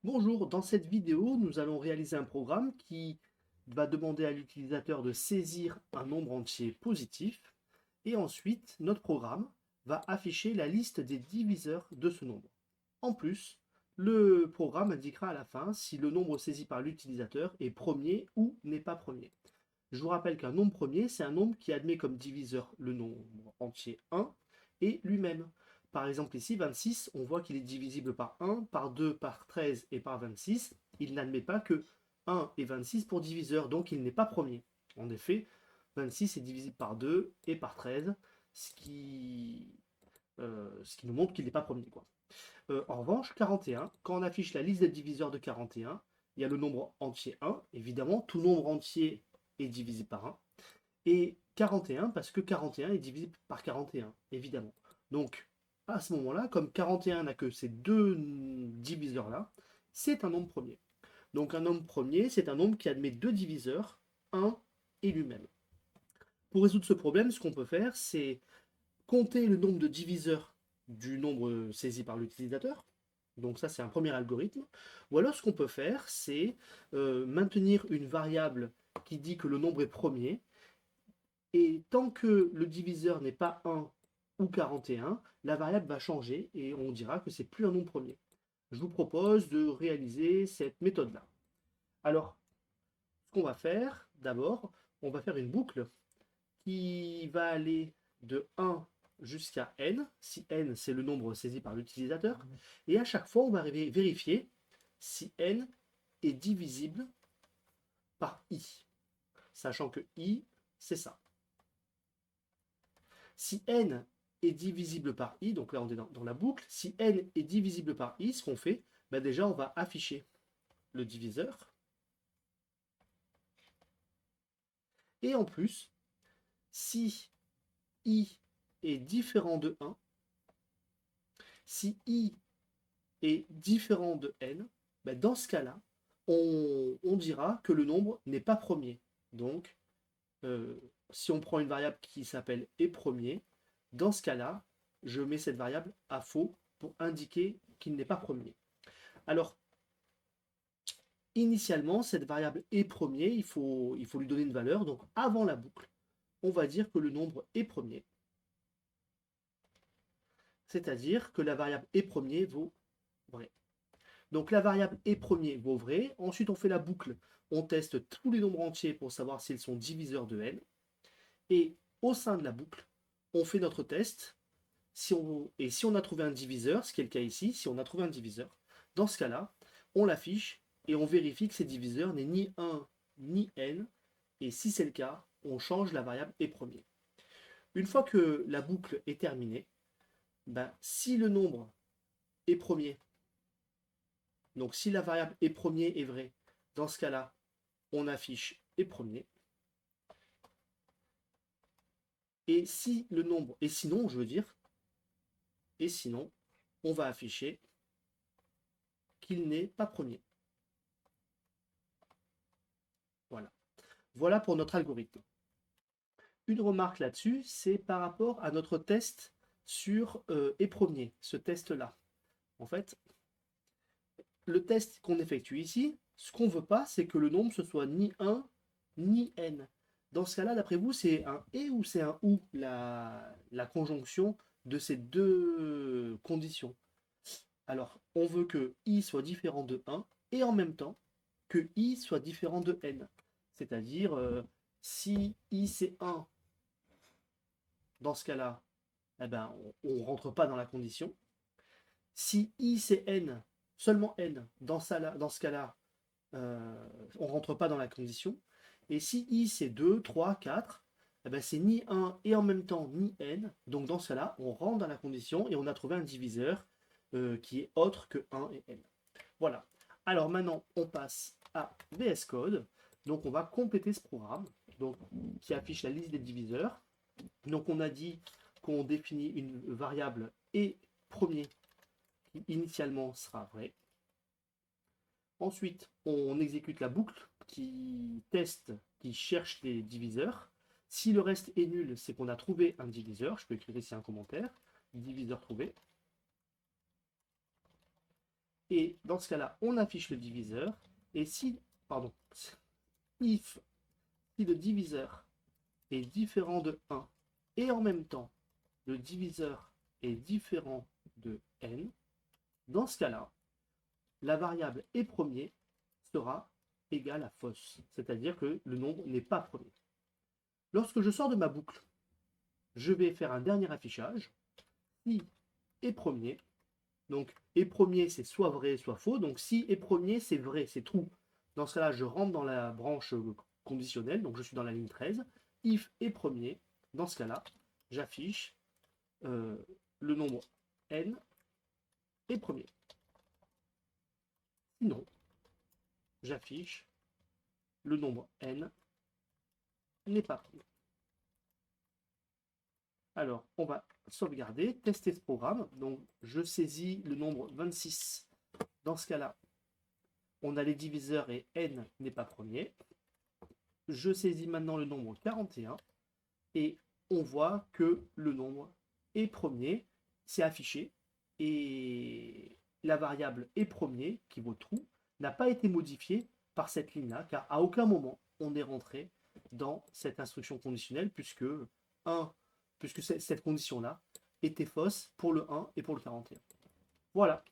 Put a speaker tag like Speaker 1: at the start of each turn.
Speaker 1: Bonjour, dans cette vidéo, nous allons réaliser un programme qui va demander à l'utilisateur de saisir un nombre entier positif et ensuite notre programme va afficher la liste des diviseurs de ce nombre. En plus, le programme indiquera à la fin si le nombre saisi par l'utilisateur est premier ou n'est pas premier. Je vous rappelle qu'un nombre premier, c'est un nombre qui admet comme diviseur le nombre entier 1 et lui-même. Par exemple ici, 26, on voit qu'il est divisible par 1, par 2, par 13 et par 26. Il n'admet pas que 1 et 26 pour diviseur, donc il n'est pas premier. En effet, 26 est divisible par 2 et par 13, ce qui nous montre qu'il n'est pas premier, quoi. En revanche, 41, quand on affiche la liste des diviseurs de 41, il y a le nombre entier 1. Évidemment, tout nombre entier est divisible par 1. Et 41, parce que 41 est divisible par 41, évidemment. Donc, à ce moment-là, comme 41 n'a que ces deux diviseurs-là, c'est un nombre premier. Donc, un nombre premier, c'est un nombre qui admet deux diviseurs, 1 et lui-même. Pour résoudre ce problème, ce qu'on peut faire, c'est compter le nombre de diviseurs du nombre saisi par l'utilisateur. Donc ça, c'est un premier algorithme. Ou alors, ce qu'on peut faire, c'est maintenir une variable qui dit que le nombre est premier. Et tant que le diviseur n'est pas 1 ou 41, la variable va changer et on dira que c'est plus un nombre premier. Je vous propose de réaliser cette méthode-là. Alors, ce qu'on va faire, d'abord, on va faire une boucle qui va aller de 1 jusqu'à n, si n c'est le nombre saisi par l'utilisateur, et à chaque fois on va vérifier si n est divisible par i, sachant que i c'est ça. Si n est divisible par i, donc là on est dans la boucle, si n est divisible par i, ce qu'on fait, ben déjà on va afficher le diviseur, et en plus, si i est différent de 1, si i est différent de n, ben dans ce cas-là, on dira que le nombre n'est pas premier. Donc, euh, si on prend une variable qui s'appelle est premier, dans ce cas-là, je mets cette variable à faux pour indiquer qu'il n'est pas premier. Alors, initialement, cette variable est premier, il faut lui donner une valeur. Donc, avant la boucle, on va dire que le nombre est premier. C'est-à-dire que la variable est premier vaut vrai. Donc la variable est premier vaut vrai. Ensuite, on fait la boucle. On teste tous les nombres entiers pour savoir s'ils sont diviseurs de n. Et au sein de la boucle, on fait notre test. Et si on a trouvé un diviseur, ce qui est le cas ici, si on a trouvé un diviseur, dans ce cas-là, on l'affiche et on vérifie que ces diviseurs n'est ni 1 ni n. Et si c'est le cas, on change la variable est premier. Une fois que la boucle est terminée, ben, si le nombre est premier, donc si la variable est premier est vrai, dans ce cas-là, on affiche est premier. Et si le nombre, et sinon, je veux dire, et sinon, on va afficher qu'il n'est pas premier. Voilà. Voilà pour notre algorithme. Une remarque là-dessus, c'est par rapport à notre test sur est premier, ce test-là. En fait, le test qu'on effectue ici, ce qu'on ne veut pas, c'est que le nombre ce soit ni 1 ni n. Dans ce cas-là, d'après vous, c'est un et ou c'est un ou la conjonction de ces deux conditions. Alors, on veut que i soit différent de 1 et en même temps que i soit différent de n. C'est-à-dire, si i c'est 1, dans ce cas-là, eh ben, on ne rentre pas dans la condition. Si i c'est n, seulement n, dans ce cas-là, on ne rentre pas dans la condition. Et si i c'est 2, 3, 4, eh ben, c'est ni 1 et en même temps ni n. Donc dans ce cas-là, on rentre dans la condition et on a trouvé un diviseur qui est autre que 1 et n. Voilà. Alors maintenant, on passe à VS Code. Donc on va compléter ce programme donc, qui affiche la liste des diviseurs. Donc on a dit qu'on définit une variable et premier qui initialement sera vrai. Ensuite, on exécute la boucle qui teste, qui cherche les diviseurs. Si le reste est nul, c'est qu'on a trouvé un diviseur. Je peux écrire ici un commentaire. Diviseur trouvé. Et dans ce cas-là, on affiche le diviseur. Et si, pardon, if, si le diviseur est différent de 1 et en même temps le diviseur est différent de n, dans ce cas-là, la variable est premier sera égale à fausse, c'est-à-dire que le nombre n'est pas premier. Lorsque je sors de ma boucle, je vais faire un dernier affichage. Si est premier, donc est premier c'est soit vrai soit faux, donc si est premier c'est vrai, c'est true. Dans ce cas-là, je rentre dans la branche conditionnelle, donc je suis dans la ligne 13. If est premier, dans ce cas-là, j'affiche le nombre n est premier. Sinon, j'affiche le nombre n n'est pas premier. Alors, on va sauvegarder, tester ce programme. Donc, je saisis le nombre 26. Dans ce cas-là, on a les diviseurs et n n'est pas premier. Je saisis maintenant le nombre 41 et on voit que le nombre est premier, c'est affiché, et la variable est premier, qui vaut true, n'a pas été modifiée par cette ligne-là, car à aucun moment on est rentré dans cette instruction conditionnelle, puisque cette condition-là était fausse pour le 1 et pour le 41. Voilà.